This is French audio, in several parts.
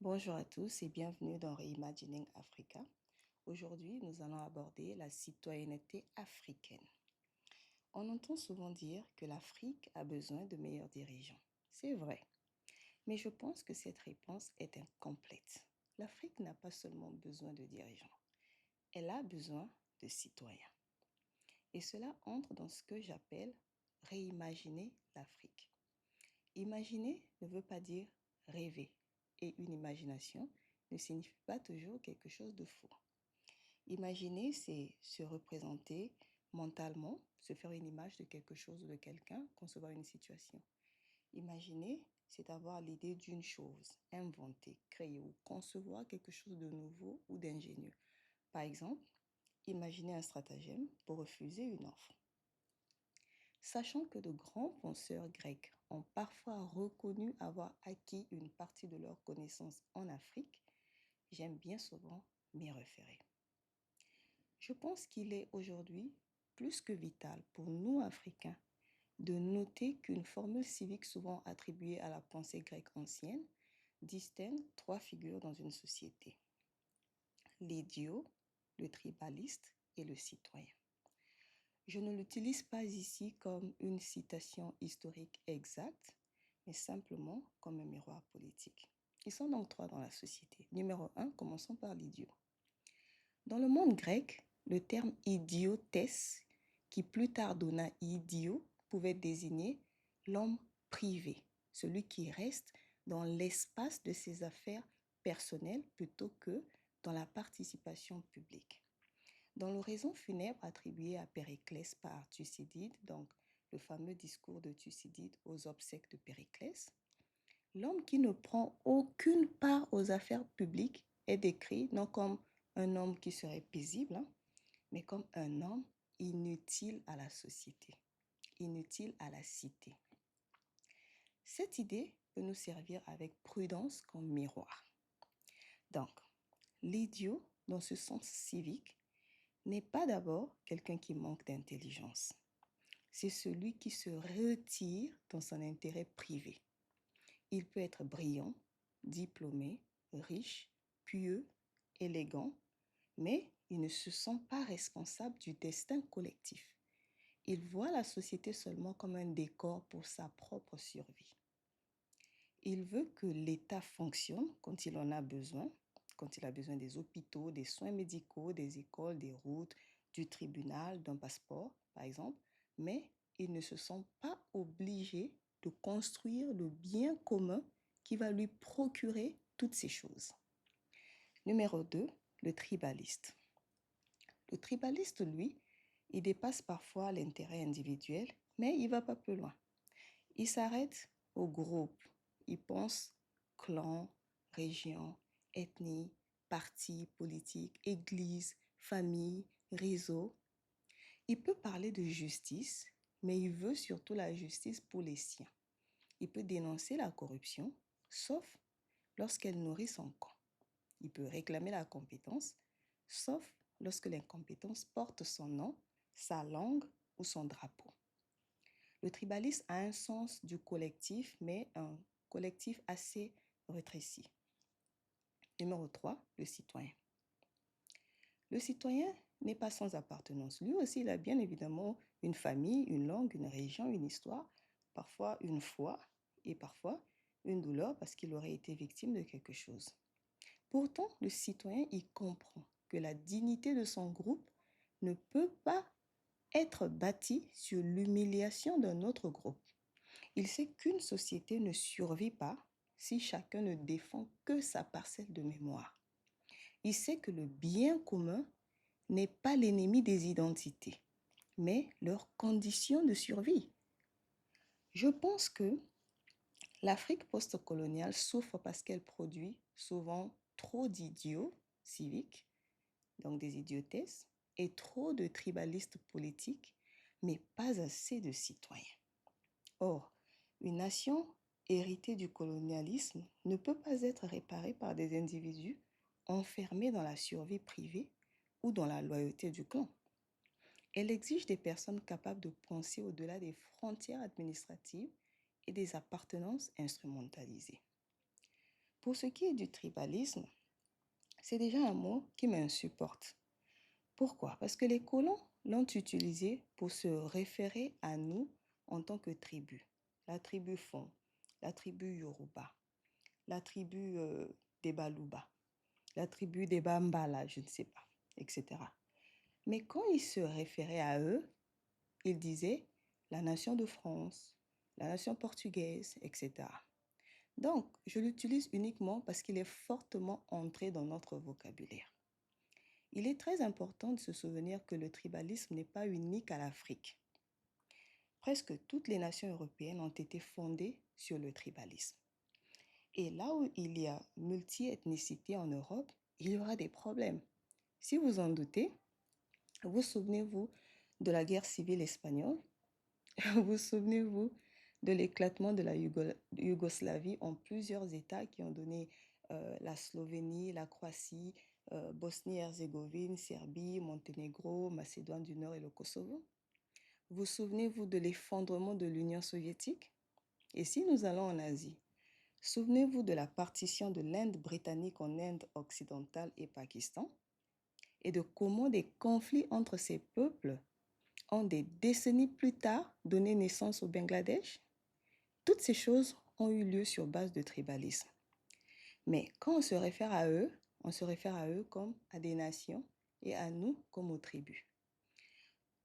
Bonjour à tous et bienvenue dans Reimagining Africa. Aujourd'hui, nous allons aborder la citoyenneté africaine. On entend souvent dire que l'Afrique a besoin de meilleurs dirigeants. C'est vrai, mais je pense que cette réponse est incomplète. L'Afrique n'a pas seulement besoin de dirigeants, elle a besoin de citoyens. Et cela entre dans ce que j'appelle réimaginer l'Afrique. Imaginer ne veut pas dire rêver, et une imagination ne signifie pas toujours quelque chose de faux. Imaginer, c'est se représenter mentalement, se faire une image de quelque chose ou de quelqu'un, concevoir une situation. Imaginer, c'est avoir l'idée d'une chose, inventer, créer ou concevoir quelque chose de nouveau ou d'ingénieux. Par exemple, imaginer un stratagème pour refuser une offre. Sachant que de grands penseurs grecs ont parfois reconnu avoir acquis une partie de leurs connaissances en Afrique, j'aime bien souvent m'y référer. Je pense qu'il est aujourd'hui plus que vital pour nous, Africains, de noter qu'une formule civique souvent attribuée à la pensée grecque ancienne distingue trois figures dans une société: l'idiot, le tribaliste et le citoyen. Je ne l'utilise pas ici comme une citation historique exacte, mais simplement comme un miroir politique. Ils sont donc trois dans la société. Numéro 1, commençons par l'idiot. Dans le monde grec, le terme idiotesse, qui plus tard donna idiot, pouvait désigner l'homme privé, celui qui reste dans l'espace de ses affaires personnelles plutôt que dans la participation publique. Dans l'oraison funèbre attribuée à Périclès par Thucydide, donc le fameux discours de Thucydide aux obsèques de Périclès, l'homme qui ne prend aucune part aux affaires publiques est décrit non comme un homme qui serait paisible, mais comme un homme inutile à la société, inutile à la cité. Cette idée peut nous servir avec prudence comme miroir. Donc, l'idiot, dans ce sens civique, n'est pas d'abord quelqu'un qui manque d'intelligence. C'est celui qui se retire dans son intérêt privé. Il peut être brillant, diplômé, riche, pieux, élégant, mais il ne se sent pas responsable du destin collectif. Il voit la société seulement comme un décor pour sa propre survie. Il veut que l'État fonctionne quand il en a besoin, quand il a besoin des hôpitaux, des soins médicaux, des écoles, des routes, du tribunal, d'un passeport, par exemple, mais il ne se sent pas obligé de construire le bien commun qui va lui procurer toutes ces choses. Numéro 2, le tribaliste. Le tribaliste, lui, il dépasse parfois l'intérêt individuel, mais il ne va pas plus loin. Il s'arrête au groupe. Il pense clan, région, ethnie, parti politique, église, famille, réseau. Il peut parler de justice, mais il veut surtout la justice pour les siens. Il peut dénoncer la corruption, sauf lorsqu'elle nourrit son camp. Il peut réclamer la compétence, sauf lorsque l'incompétence porte son nom, sa langue ou son drapeau. Le tribalisme a un sens du collectif, mais un collectif assez rétréci. Numéro 3, le citoyen. Le citoyen n'est pas sans appartenance. Lui aussi, il a bien évidemment une famille, une langue, une région, une histoire, parfois une foi et parfois une douleur parce qu'il aurait été victime de quelque chose. Pourtant, le citoyen, il comprend que la dignité de son groupe ne peut pas être bâtie sur l'humiliation d'un autre groupe. Il sait qu'une société ne survit pas si chacun ne défend que sa parcelle de mémoire. Il sait que le bien commun n'est pas l'ennemi des identités, mais leur condition de survie. Je pense que l'Afrique post-coloniale souffre parce qu'elle produit souvent trop d'idiots civiques, donc des idiotesses, et trop de tribalistes politiques, mais pas assez de citoyens. Or, une nation héritée du colonialisme ne peut pas être réparée par des individus enfermés dans la survie privée ou dans la loyauté du clan. Elle exige des personnes capables de penser au-delà des frontières administratives et des appartenances instrumentalisées. Pour ce qui est du tribalisme, c'est déjà un mot qui m'insupporte. Pourquoi? Parce que les colons l'ont utilisé pour se référer à nous en tant que tribu. La tribu Fon, la tribu Yoruba, la tribu des Baluba, la tribu des Bambala, je ne sais pas, etc. Mais quand ils se référaient à eux, ils disaient la nation de France, la nation portugaise, etc. Donc, je l'utilise uniquement parce qu'il est fortement entré dans notre vocabulaire. Il est très important de se souvenir que le tribalisme n'est pas unique à l'Afrique. Presque toutes les nations européennes ont été fondées sur le tribalisme. Et là où il y a multi-ethnicité en Europe, il y aura des problèmes. Si vous en doutez, vous souvenez-vous de la guerre civile espagnole? Vous souvenez-vous de l'éclatement de la Yougoslavie en plusieurs États qui ont donné la Slovénie, la Croatie, Bosnie-Herzégovine, Serbie, Monténégro, Macédoine du Nord et le Kosovo? Vous souvenez-vous de l'effondrement de l'Union soviétique? Et si nous allons en Asie, souvenez-vous de la partition de l'Inde britannique en Inde occidentale et Pakistan et de comment des conflits entre ces peuples ont des décennies plus tard donné naissance au Bangladesh? Toutes ces choses ont eu lieu sur base de tribalisme. Mais quand on se réfère à eux, on se réfère à eux comme à des nations et à nous comme aux tribus.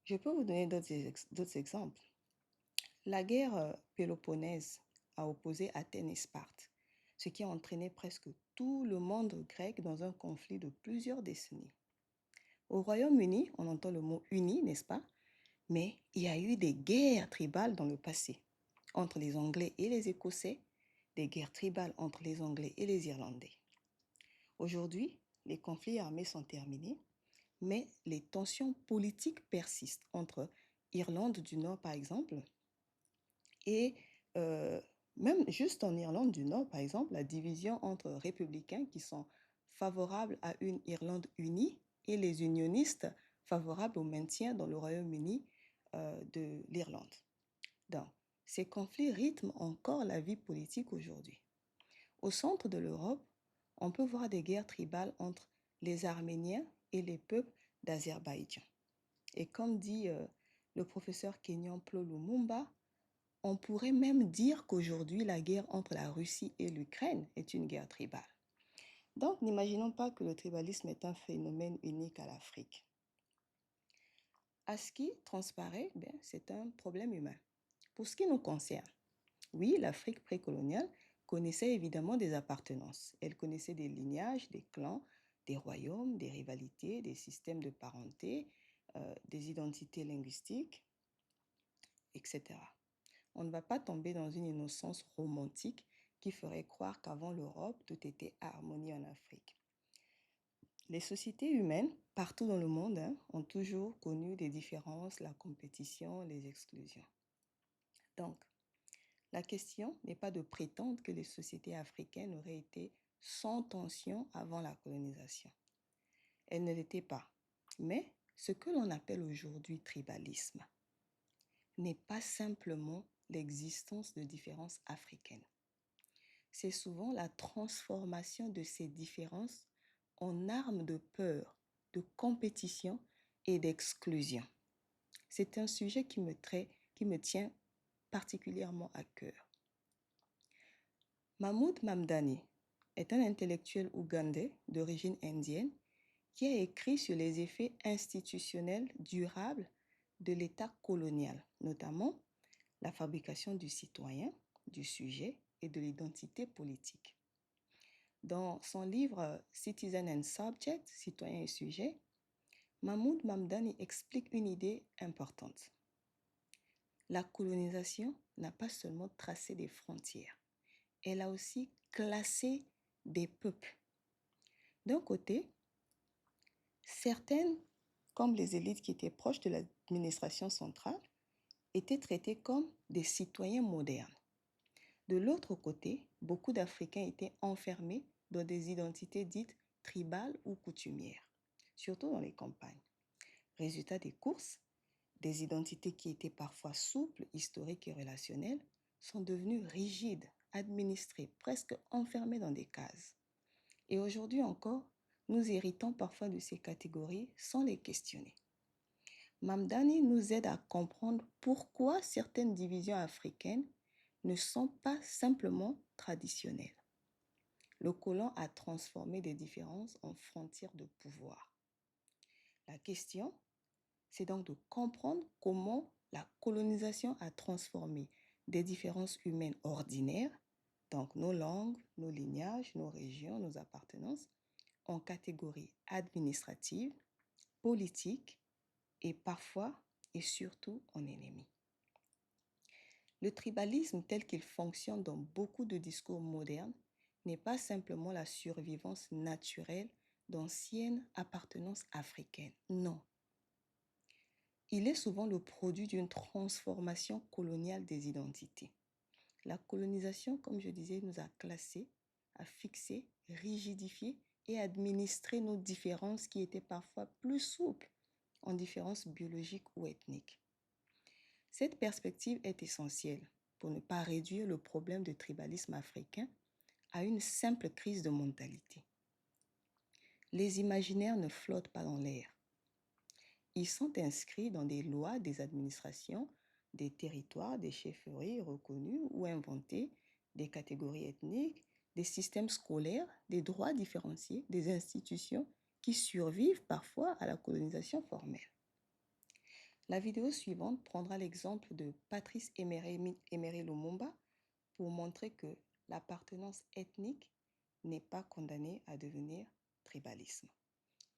Je peux vous donner d'autres exemples. La guerre péloponnèse a opposé Athènes et Sparte, ce qui a entraîné presque tout le monde grec dans un conflit de plusieurs décennies. Au Royaume-Uni, on entend le mot uni, n'est-ce pas? Mais il y a eu des guerres tribales dans le passé, entre les Anglais et les Écossais, des guerres tribales entre les Anglais et les Irlandais. Aujourd'hui, les conflits armés sont terminés, mais les tensions politiques persistent entre Irlande du Nord, par exemple, et même juste en Irlande du Nord, par exemple, la division entre républicains qui sont favorables à une Irlande unie et les unionistes favorables au maintien dans le Royaume-Uni de l'Irlande. Donc, ces conflits rythment encore la vie politique aujourd'hui. Au centre de l'Europe, on peut voir des guerres tribales entre les Arméniens et les peuples d'Azerbaïdjan. Et comme dit le professeur Kenyan Plo Lumumba, on pourrait même dire qu'aujourd'hui, la guerre entre la Russie et l'Ukraine est une guerre tribale. Donc, n'imaginons pas que le tribalisme est un phénomène unique à l'Afrique. À ce qui transparaît, c'est un problème humain. Pour ce qui nous concerne, oui, l'Afrique précoloniale connaissait évidemment des appartenances. Elle connaissait des lignages, des clans, des royaumes, des rivalités, des systèmes de parenté, des identités linguistiques, etc. On ne va pas tomber dans une innocence romantique qui ferait croire qu'avant l'Europe, tout était harmonie en Afrique. Les sociétés humaines, partout dans le monde, ont toujours connu des différences, la compétition, les exclusions. Donc, la question n'est pas de prétendre que les sociétés africaines auraient été sans tension avant la colonisation. Elles ne l'étaient pas. Mais ce que l'on appelle aujourd'hui tribalisme n'est pas simplement l'existence de différences africaines. C'est souvent la transformation de ces différences en armes de peur, de compétition et d'exclusion. C'est un sujet qui me tient particulièrement à cœur. Mahmoud Mamdani est un intellectuel ougandais d'origine indienne qui a écrit sur les effets institutionnels durables de l'État colonial, notamment la fabrication du citoyen, du sujet et de l'identité politique. Dans son livre Citizen and Subject, Citoyen et sujet, Mahmoud Mamdani explique une idée importante. La colonisation n'a pas seulement tracé des frontières, elle a aussi classé des peuples. D'un côté, certaines, comme les élites qui étaient proches de l'administration centrale, étaient traitées comme des citoyens modernes. De l'autre côté, beaucoup d'Africains étaient enfermés dans des identités dites tribales ou coutumières, surtout dans les campagnes. Résultat des courses, des identités qui étaient parfois souples, historiques et relationnelles sont devenues rigides, administrés, presque enfermés dans des cases. Et aujourd'hui encore, nous héritons parfois de ces catégories sans les questionner. Mamdani nous aide à comprendre pourquoi certaines divisions africaines ne sont pas simplement traditionnelles. Le colon a transformé des différences en frontières de pouvoir. La question, c'est donc de comprendre comment la colonisation a transformé des différences humaines ordinaires, donc nos langues, nos lignages, nos régions, nos appartenances, en catégories administratives, politiques et parfois et surtout en ennemis. Le tribalisme tel qu'il fonctionne dans beaucoup de discours modernes n'est pas simplement la survivance naturelle d'anciennes appartenances africaines. Non. Il est souvent le produit d'une transformation coloniale des identités. La colonisation, comme je disais, nous a classés, a fixé, rigidifié et administré nos différences qui étaient parfois plus souples en différences biologiques ou ethniques. Cette perspective est essentielle pour ne pas réduire le problème de tribalisme africain à une simple crise de mentalité. Les imaginaires ne flottent pas dans l'air. Ils sont inscrits dans des lois des administrations, des territoires, des chefferies reconnues ou inventées, des catégories ethniques, des systèmes scolaires, des droits différenciés, des institutions qui survivent parfois à la colonisation formelle. La vidéo suivante prendra l'exemple de Patrice Emery Lumumba pour montrer que l'appartenance ethnique n'est pas condamnée à devenir tribalisme.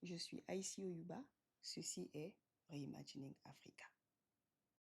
Je suis Aïssi Oyuba, ceci est Reimagining Africa.